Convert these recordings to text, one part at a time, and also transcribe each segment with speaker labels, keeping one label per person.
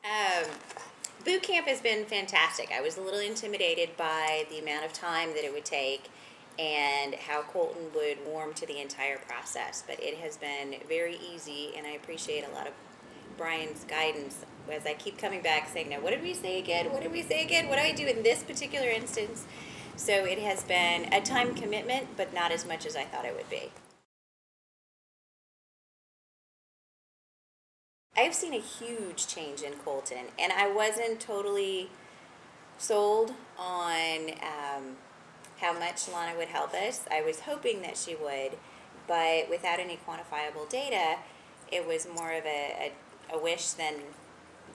Speaker 1: Um, Boot camp has been fantastic. I was a little intimidated by the amount of time that it would take and how Colton would warm to the entire process, but it has been very easy, and I appreciate a lot of Brian's guidance as I keep coming back saying, now, what did we say again? What did we say again? What do I do in this particular instance? So it has been a time commitment, but not as much as I thought it would be. I've seen a huge change in Colton, and I wasn't totally sold on how much Lana would help us. I was hoping that she would, but without any quantifiable data, it was more of a wish than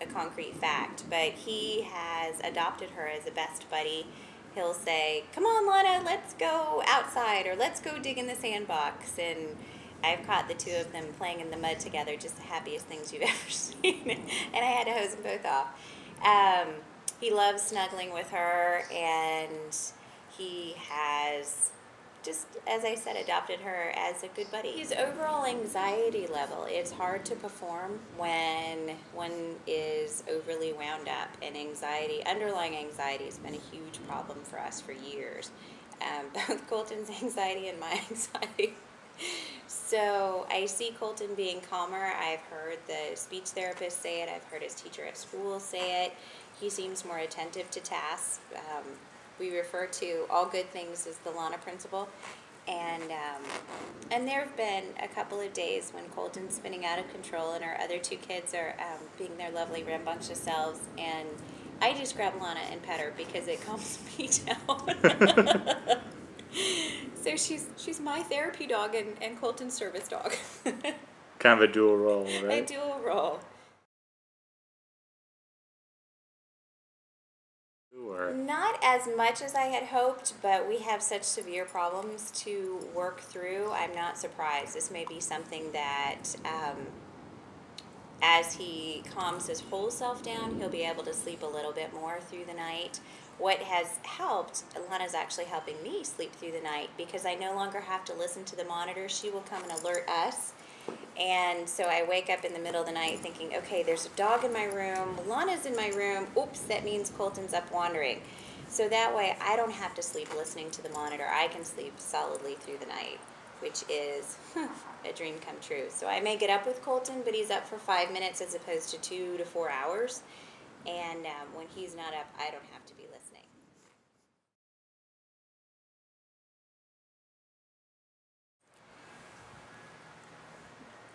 Speaker 1: a concrete fact. But he has adopted her as a best buddy. He'll say, "Come on, Lana, let's go outside," or "Let's go dig in the sandbox." And I've caught the two of them playing in the mud together, just the happiest things you've ever seen. And I had to hose them both off. He loves snuggling with her, and he has just, as I said, adopted her as a good buddy. His overall anxiety level, it's hard to perform when one is overly wound up, and underlying anxiety has been a huge problem for us for years. Both Colton's anxiety and my anxiety. So I see Colton being calmer. I've heard the speech therapist say it. I've heard his teacher at school say it. He seems more attentive to tasks. We refer to all good things as the Lana principle. And there have been a couple of days when Colton's spinning out of control and our other two kids are being their lovely rambunctious selves. And I just grab Lana and pet her because it calms me down. So she's my therapy dog and Colton's service dog.
Speaker 2: Kind of a dual role, right?
Speaker 1: A dual role.
Speaker 2: Sure.
Speaker 1: Not as much as I had hoped, but we have such severe problems to work through. I'm not surprised. This may be something that, as he calms his whole self down, he'll be able to sleep a little bit more through the night. What has helped, Lana's actually helping me sleep through the night because I no longer have to listen to the monitor. She will come and alert us. And so I wake up in the middle of the night thinking, okay, there's a dog in my room, Lana's in my room, oops, that means Colton's up wandering. So that way I don't have to sleep listening to the monitor. I can sleep solidly through the night, which is a dream come true. So I may get up with Colton, but he's up for 5 minutes as opposed to 2 to 4 hours. And when he's not up, I don't have to be listening.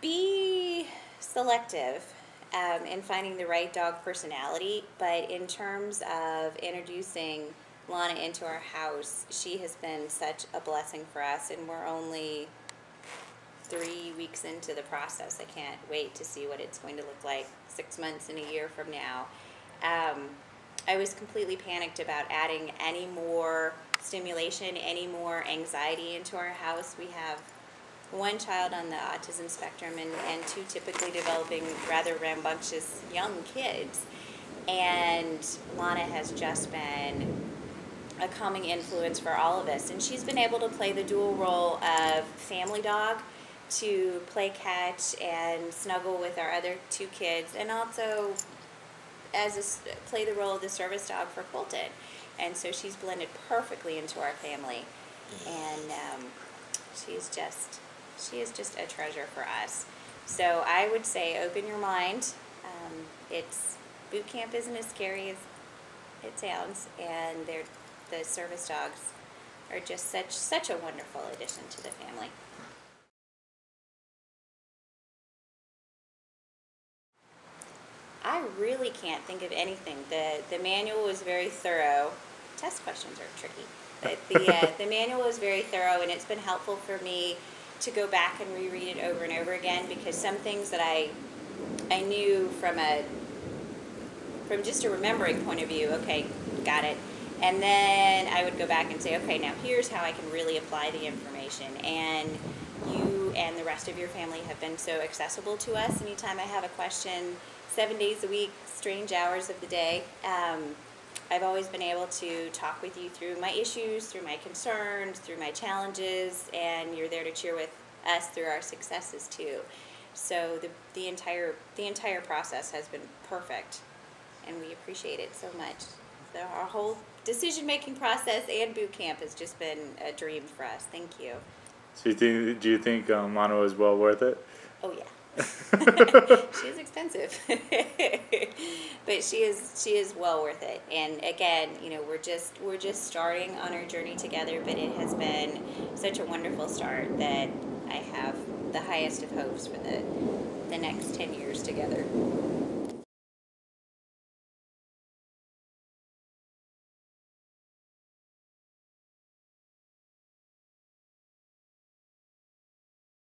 Speaker 1: Be selective in finding the right dog personality, but in terms of introducing Lana into our house, she has been such a blessing for us, and we're only 3 weeks into the process. I can't wait to see what it's going to look like 6 months and a year from now. I was completely panicked about adding any more stimulation, any more anxiety into our house. We have one child on the autism spectrum and two typically developing rather rambunctious young kids. And Lana has just been a calming influence for all of us. And she's been able to play the dual role of family dog, to play catch and snuggle with our other two kids, and also play the role of the service dog for Colton. And so she's blended perfectly into our family. And she is just a treasure for us. So I would say open your mind. Boot camp isn't as scary as it sounds, and the service dogs are just such a wonderful addition to the family. I really can't think of anything. The manual was very thorough. Test questions are tricky. But the manual was very thorough, and it's been helpful for me to go back and reread it over and over again, because some things that I knew from just a remembering point of view, okay, got it. And then I would go back and say, okay, now here's how I can really apply the information. And you and the rest of your family have been so accessible to us. Anytime I have a question, 7 days a week, strange hours of the day, I've always been able to talk with you through my issues, through my concerns, through my challenges, and you're there to cheer with us through our successes too. So the entire process has been perfect and we appreciate it so much. So our whole decision-making process and boot camp has just been a dream for us. Thank you.
Speaker 2: So do you think Lana was well worth it?
Speaker 1: Oh yeah. She is expensive, but she is well worth it. And again, we're just starting on our journey together, but it has been such a wonderful start that I have the highest of hopes for the next 10 years together.